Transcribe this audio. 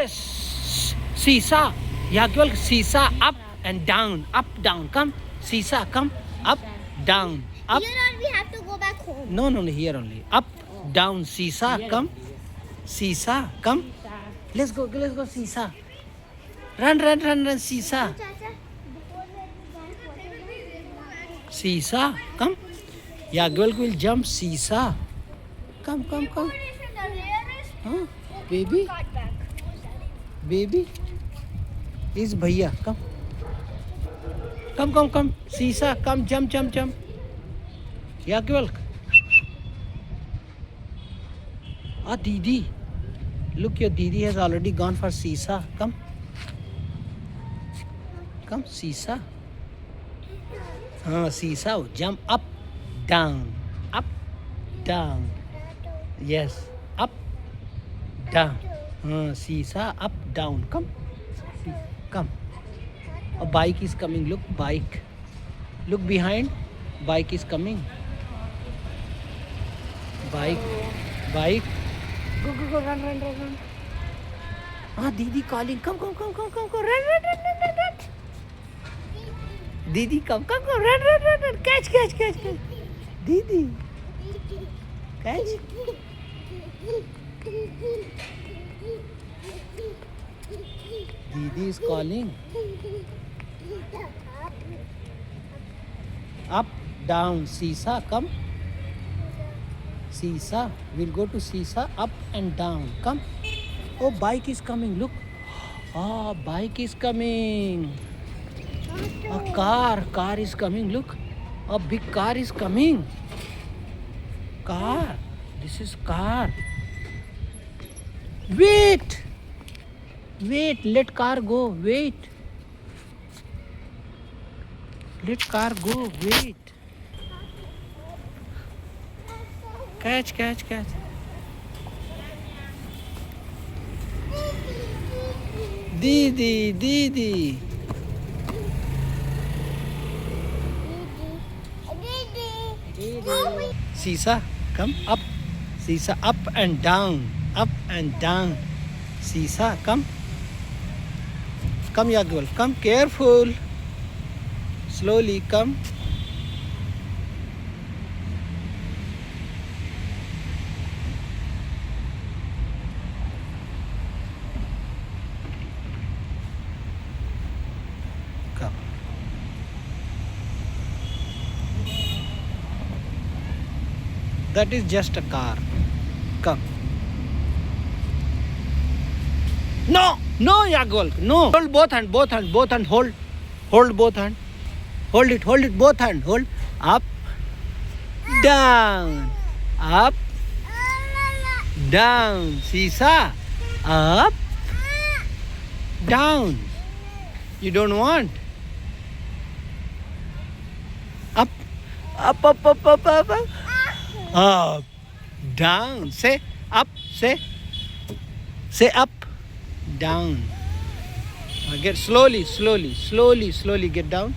Seesaw. Yagyal, seesaw, up and down, up, down. Come, seesaw, come, up, down, up. Here on we have to go back home. No, here only. Up, down, seesaw, come. Seesaw, come. Let's go, seesaw. Run, seesaw. Seesaw, come. Yagyal will jump, seesaw. Come. Huh? Baby? Baby? Is Bhaiya, come. Come. Seesaw, come, jump. Yagyal. Didi. Look, your Didi has already gone for seesaw. Come, seesaw. Seesaw. Jump up, down. Yes, up, down. Seesaw, up, down. Come. A bike is coming. Look, bike. Look behind. Bike is coming. Bike. Go, run. Didi calling. Come. Run. Didi, come. Run. Catch. Didi, catch. Didi is calling. Up, down, seesaw, come. Seesaw, we'll go to seesaw, up and down, come. Oh, bike is coming, look. Bike is coming. A car is coming, look. A big car is coming. Car, this is car. Wait, let car go, wait. Let car go, wait. Catch. Didi. Seesaw, come up. Seesaw, up and down. Seesaw, come. Come, Yagyal, come. Careful. Slowly, come. Come. That is just a car. Come. No, Yagyal, no. Hold both hand. Hold both hand. Hold it, both hand. Hold. Up, down. Up, down. Seesaw. Up, down. You don't want? Up. Up, down. Say up, say up, down. Get slowly, get down.